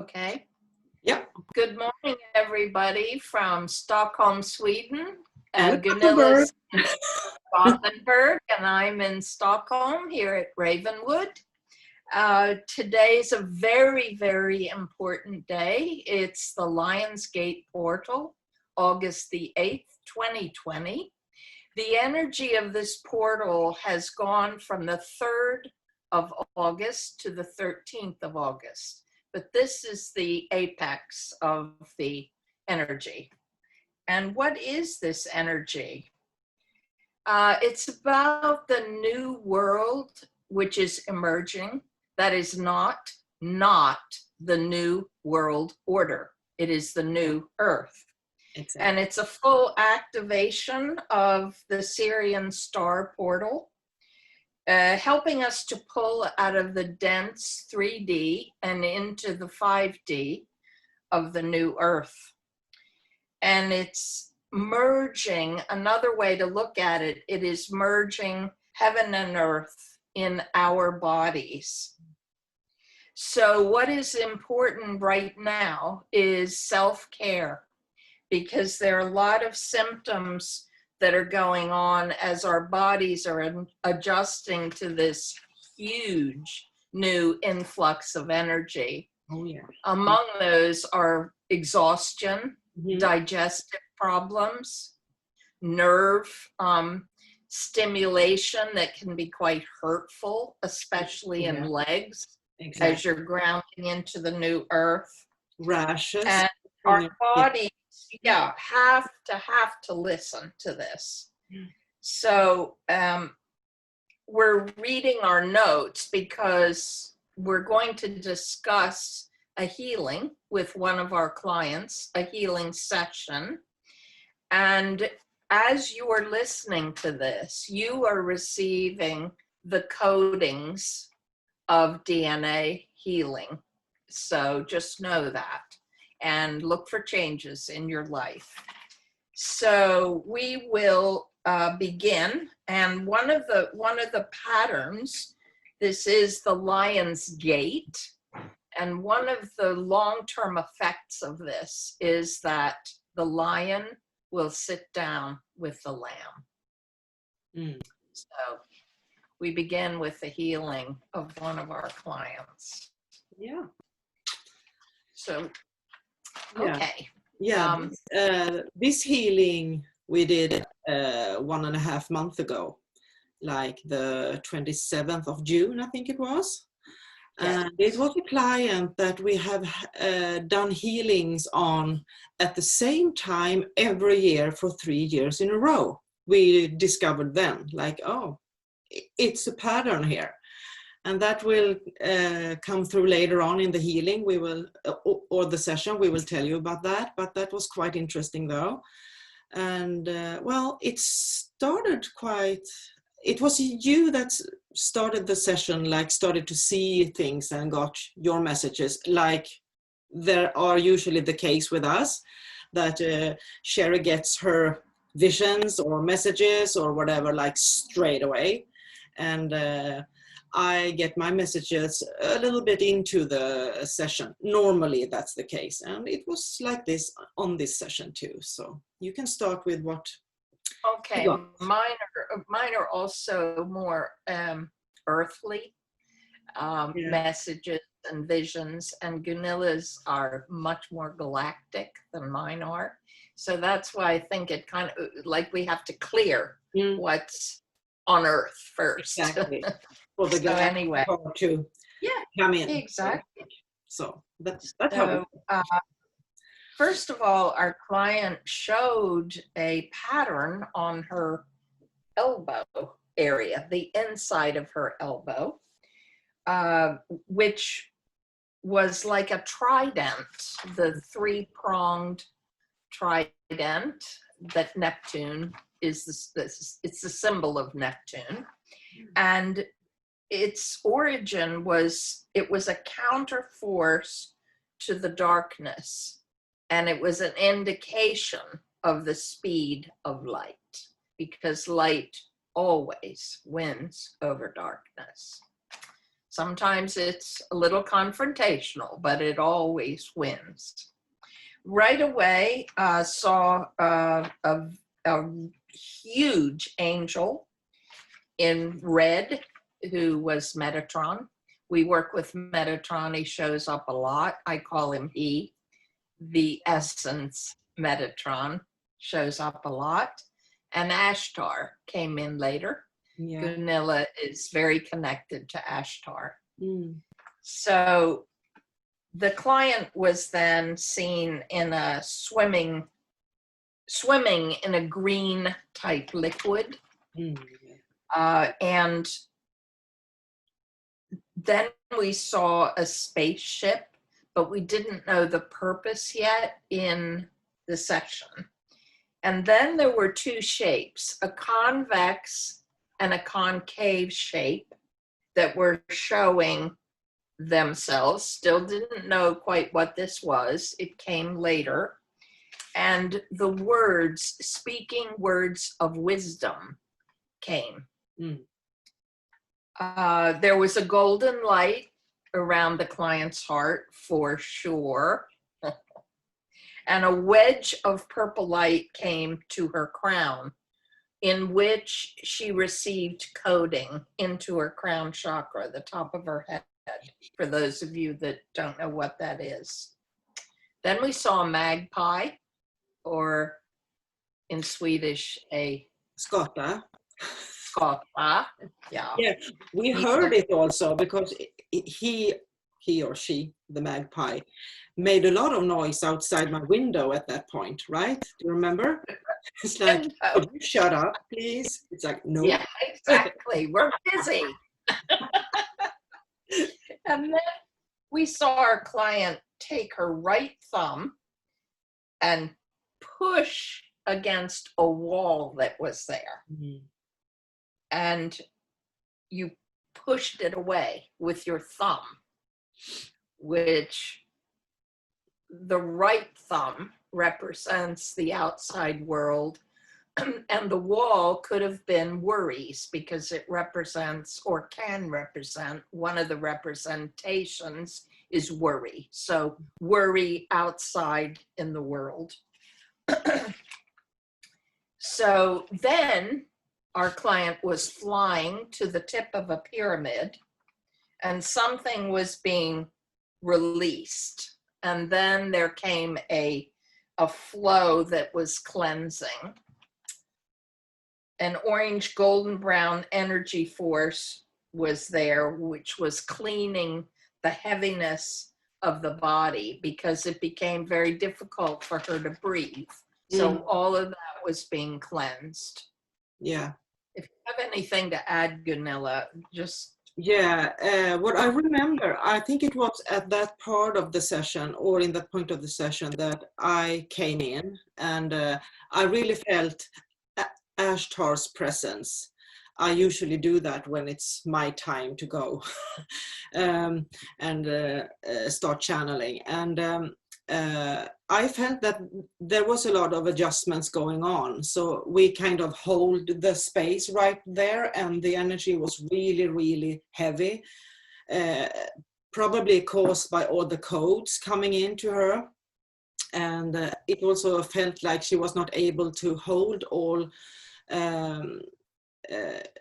Okay. Yeah. Good morning, everybody from Stockholm, Sweden. And Gunilla's in Gothenburg, and I'm in Stockholm here at Ravenwood. Today's a very, very important day. It's the Lionsgate portal, August the 8th, 2020. The energy of this portal has gone from the 3rd of August to the 13th of August. But this is the apex of the energy. And what is this energy? It's about the new world which is emerging. That is not the new world order. It is the new earth. Exactly. And it's a full activation of the Syrian star portal, helping us to pull out of the dense 3D and into the 5D of the new earth. And it's merging, another way to look at it, it is merging heaven and earth in our bodies. So what is important right now is self-care, because there are a lot of symptoms that are going on as our bodies are adjusting to this huge new influx of energy. Oh, yeah. Among those are exhaustion, digestive problems, nerve stimulation that can be quite hurtful, especially in legs, as you're grounding into the new earth. Rashes. And our bodies, have to listen to this. So we're reading our notes because we're going to discuss a healing with one of our clients, a healing session. And as you are listening to this, you are receiving the codings of DNA healing. So just know that and look for changes in your life. So we will begin, and one of the patterns, this is the Lion's Gate, and one of the long-term effects of this is that the lion will sit down with the lamb. So we begin with the healing of one of our clients. Yeah. So, okay. Yeah, this healing we did 1.5 months ago, like the 27th of June, I think it was. And it was a client that we have done healings on at the same time every year for 3 years in a row. We discovered then, like, oh, it's a pattern here. And that will come through later on in the healing. We will, or the session, we will tell you about that. But that was quite interesting though. And well, it started quite, it was you that started the session, like started to see things and got your messages, like there are usually the case with us, that Sherry gets her visions or messages or whatever, like straight away. And I get my messages a little bit into the session. Normally that's the case. And it was like this on this session too. So you can start with what. Okay, mine are also more earthly messages and visions, and Gunilla's are much more galactic than mine are. So that's why I think it kind of, like we have to clear what's on Earth first. Exactly. For the so anyway, to come in. Exactly. So that's how. First of all, our client showed a pattern on her elbow area, the inside of her elbow, which was like a trident, the 3-pronged trident that Neptune is. It's the symbol of Neptune. And its origin was, it was a counter force to the darkness. And it was an indication of the speed of light, because light always wins over darkness. Sometimes it's a little confrontational, but it always wins. Right away, saw a huge angel in red who was Metatron. We work with Metatron. He shows up a lot. I call him he. The essence Metatron shows up a lot. And Ashtar came in later. Yeah. Gunilla is very connected to Ashtar. Mm. So the client was then seen in a swimming in a green type liquid. Mm. And then we saw a spaceship, but we didn't know the purpose yet in the session. And then there were two shapes, a convex and a concave shape that were showing themselves. Still didn't know quite what this was. It came later. And the words, speaking words of wisdom came. Mm. There was a golden light around the client's heart for sure. And a wedge of purple light came to her crown, in which she received coding into her crown chakra, the top of her head, for those of you that don't know what that is. Then we saw a magpie, or in Swedish, a Skata. skata. Yeah. Yeah, we heard it also because he or she, the magpie, made a lot of noise outside my window at that point, right? Do you remember? It's like, could you shut up, please? It's like, no. Yeah, exactly. We're busy. And then we saw our client take her right thumb and push against a wall that was there. Mm-hmm. And you pushed it away with your thumb, which the right thumb represents the outside world, and the wall could have been worries because it represents, or can represent, one of the representations is worry. So worry outside in the world. So then our client was flying to the tip of a pyramid and something was being released. And then there came a flow that was cleansing. An orange, golden brown energy force was there, which was cleaning the heaviness of the body because it became very difficult for her to breathe. So all of that was being cleansed. Yeah. If you have anything to add, Gunilla, just... Yeah, what I remember, I think it was at that part of the session or in that point of the session that I came in and I really felt Ashtar's presence. I usually do that when it's my time to go and start channeling. And I felt that there was a lot of adjustments going on. So we kind of hold the space right there and the energy was really, really heavy, probably caused by all the codes coming into her. And it also felt like she was not able to hold all,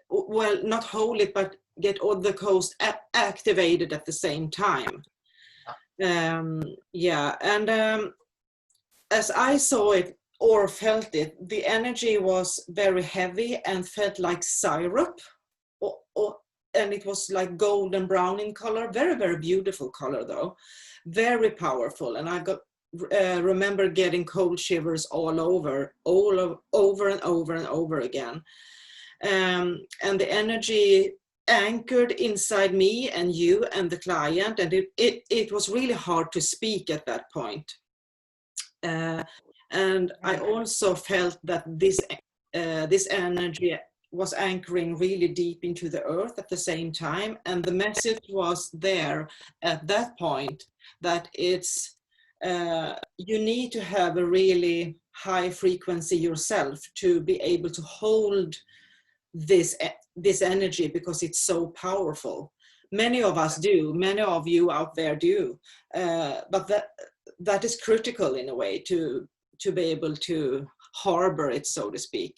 well, not hold it, but get all the codes activated at the same time. Yeah, and as I saw it or felt it, the energy was very heavy and felt like syrup, and it was like golden brown in color, very, very beautiful color though, very powerful. And I got remember getting cold shivers all over and over and over again. And the energy anchored inside me and you and the client, and it was really hard to speak at that point. And I also felt that this energy was anchoring really deep into the earth at the same time, and the message was there at that point that it's you need to have a really high frequency yourself to be able to hold this energy because it's so powerful. Many of us do, many of you out there do, but that is critical in a way to be able to harbor it, so to speak.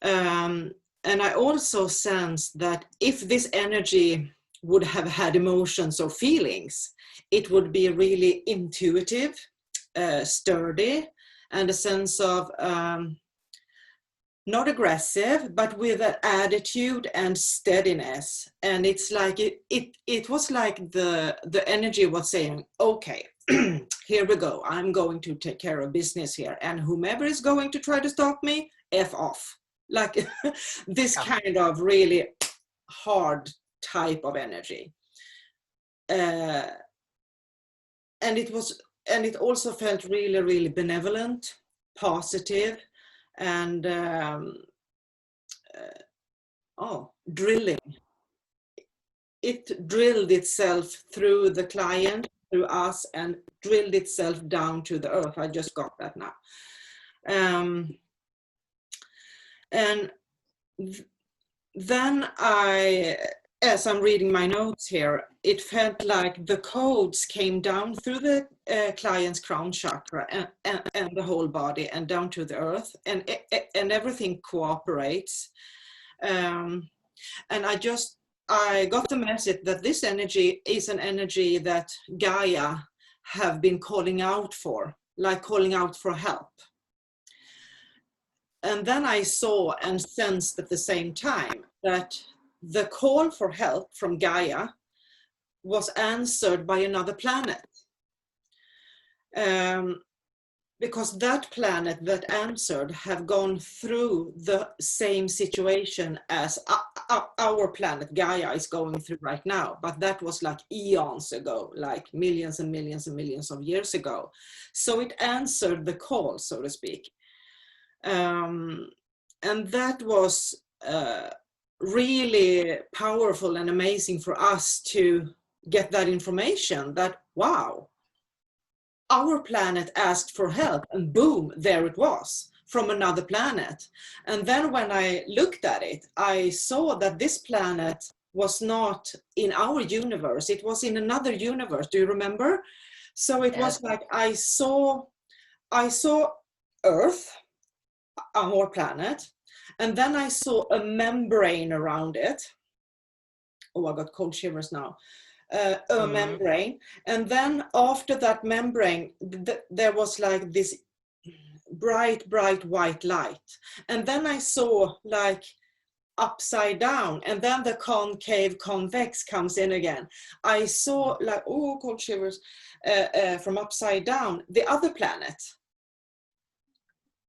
And I also sense that if this energy would have had emotions or feelings, it would be really intuitive, sturdy, and a sense of not aggressive, but with an attitude and steadiness. And it's like it was like the energy was saying, okay, here we go, I'm going to take care of business here, and whomever is going to try to stop me, F off. Like this kind of really hard type of energy. And it also felt really, really benevolent, positive, and drilling. It drilled itself through the client, through us, and drilled itself down to the earth. I just got that now. And then as I'm reading my notes here, it felt like the codes came down through the client's crown chakra and the whole body and down to the earth, and everything cooperates. And I got the message that this energy is an energy that Gaia have been calling out for, like calling out for help. And then I saw and sensed at the same time that the call for help from Gaia was answered by another planet. Because that planet that answered have gone through the same situation as our planet Gaia is going through right now. But that was like eons ago, like millions and millions and millions of years ago. So it answered the call, so to speak. And that was really powerful and amazing for us to get that information that, wow, our planet asked for help, and boom, there it was from another planet. And then when I looked at it, I saw that this planet was not in our universe, it was in another universe. Do you remember? So it was like I saw Earth, our planet, and then I saw a membrane around it. Oh, I got cold shivers now. Membrane, and then after that membrane there was like this bright white light, and then I saw like upside down, and then the concave convex comes in again. I saw like, oh, cold shivers, from upside down, the other planet.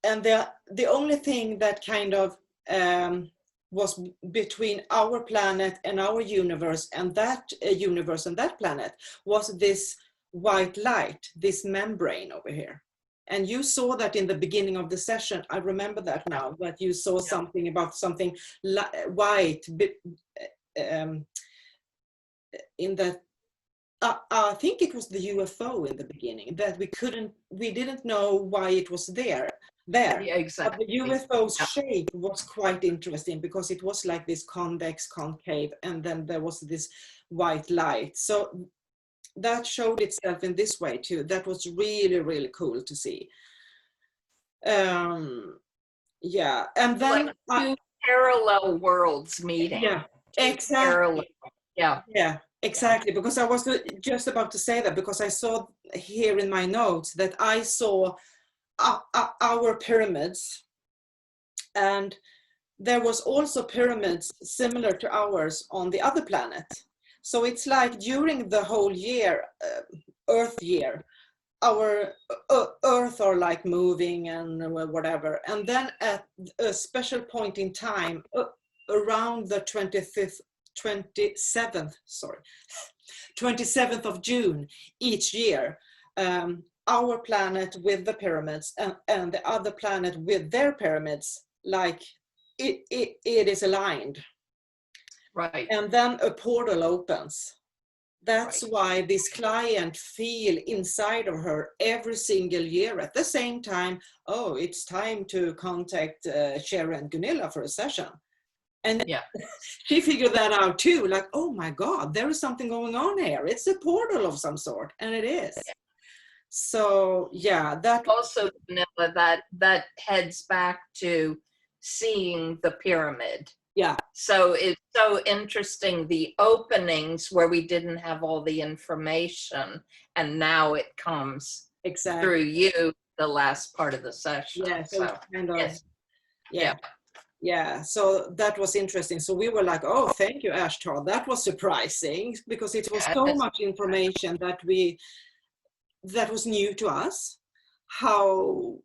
And the only thing that kind of was between our planet and our universe and that universe and that planet was this white light, this membrane over here. And you saw that in the beginning of the session. I remember that now, that you saw something about something white in that. I think it was the UFO in the beginning, that we didn't know why it was there. Yeah, exactly. But the UFO's shape was quite interesting because it was like this convex, concave, and then there was this white light. So that showed itself in this way too. That was really, really cool to see. Yeah, and then like two parallel worlds meeting. Yeah, exactly. Yeah, exactly. Because I was just about to say that, because I saw here in my notes that I saw our pyramids, and there was also pyramids similar to ours on the other planet. So it's like during the whole year, Earth year, our Earth are like moving and whatever, and then at a special point in time, around the 27th of June each year, our planet with the pyramids and the other planet with their pyramids, like it is aligned. Right. And then a portal opens. That's why this client feel inside of her every single year at the same time, oh, it's time to contact Sherry and Gunilla for a session. And Yeah. she figured that out too, like, oh my God, there is something going on here. It's a portal of some sort, and it is. So yeah, that Also, Vanilla, that heads back to seeing the pyramid. yeah, So it's so interesting, the openings where we didn't have all the information, and now it comes exactly. through you the last part of the session. Yeah, so kind of, yes. yeah. So that was interesting. So we were like, oh, thank you, Ashtar. That was surprising because it was so much information that was new to us, how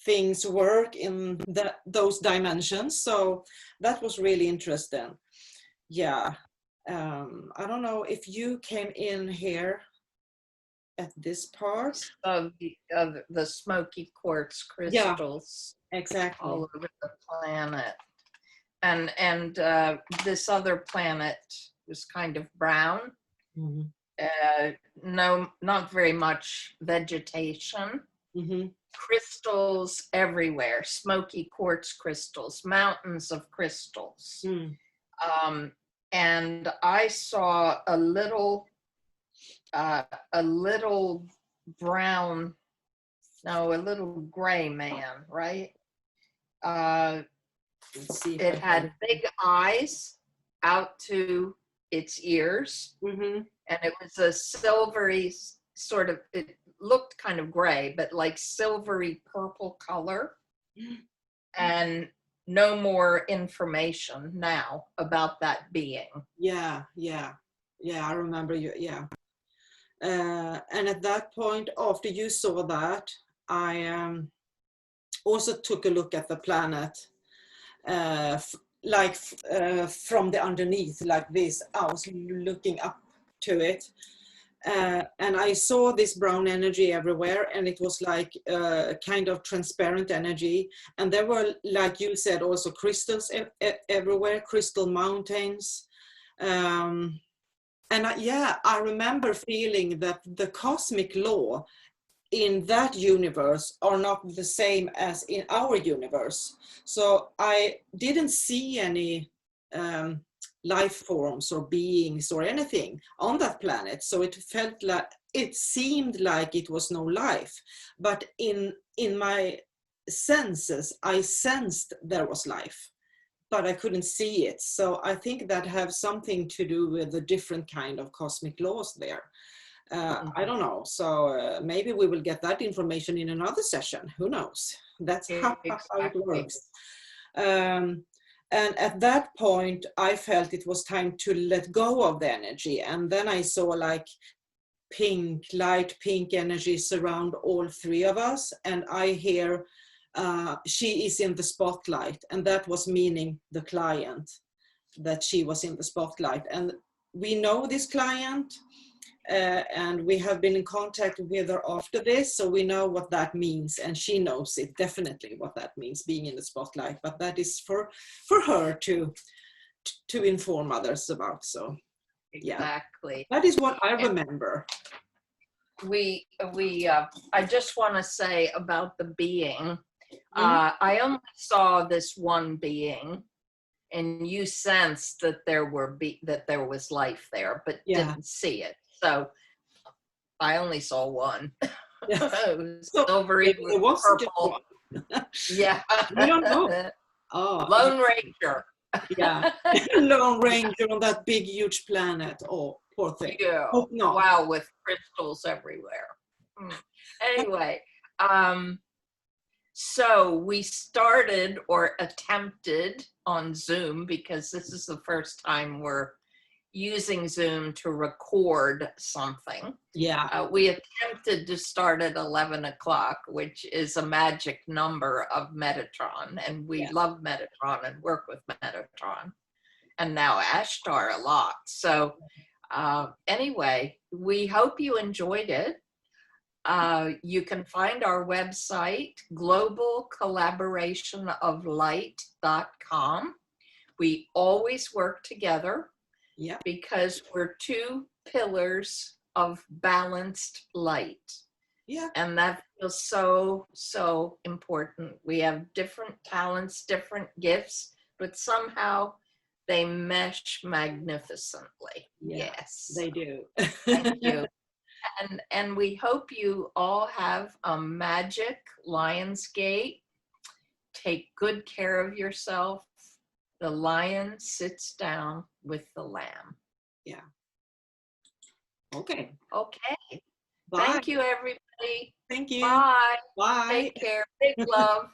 things work in those dimensions. So that was really interesting. Yeah. I don't know if you came in here at this part of the smoky quartz crystals. Yeah, exactly. All over the planet, and this other planet was kind of brown. Mm-hmm. No, not very much vegetation. Mm-hmm. Crystals everywhere, smoky quartz crystals, mountains of crystals. And I saw a little brown, no, a little gray man, right? Let's see. It had big eyes out to its ears, and it was a silvery sort of, it looked kind of gray, but like silvery purple color. And no more information now about that being. Yeah, I remember you. Yeah. And at that point, after you saw that, I also took a look at the planet, from the underneath, like this. I was looking up to it, and I saw this brown energy everywhere, and it was like kind of transparent energy. And there were, like you said, also crystals everywhere, crystal mountains. And I remember feeling that the cosmic law in that universe are not the same as in our universe. So I didn't see any life forms or beings or anything on that planet. So it felt like, it seemed like it was no life. But in my senses, I sensed there was life, but I couldn't see it. So I think that has something to do with the different kind of cosmic laws there. I don't know. So maybe we will get that information in another session. Who knows? That's how it works. And at that point, I felt it was time to let go of the energy. And then I saw like light pink energy surround all three of us. And I hear, she is in the spotlight. And that was meaning the client, that she was in the spotlight. And we know this client. And we have been in contact with her after this, so we know what that means, and she knows it definitely what that means, being in the spotlight. But that is for her to inform others about. So exactly, that is what I remember. I just want to say about the being. I only saw this one being, and you sensed that there was life there, but didn't see it. So I only saw one. It was silvery purple. Yeah. We don't know. Oh, Lone Ranger. Yeah. Lone Ranger on that big, huge planet. Oh, poor thing. Yeah. Hope not. Wow, with crystals everywhere. Anyway, so we started or attempted on Zoom, because this is the first time we're using Zoom to record something. Yeah. We attempted to start at 11 o'clock, which is a magic number of Metatron. And we love Metatron and work with Metatron. And now Ashtar a lot. So anyway, we hope you enjoyed it. You can find our website, globalcollaborationoflight.com. We always work together. Yeah. Because we're two pillars of balanced light. Yeah. And that feels so, so important. We have different talents, different gifts, but somehow They mesh magnificently. Yeah, Yes. they do. Thank you. And we hope you all have a magic Lionsgate. Take good care of yourself. The lion sits down with the lamb. Yeah. Okay. Okay. Bye. Thank you, everybody. Thank you. Bye. Bye. Take care. Big love.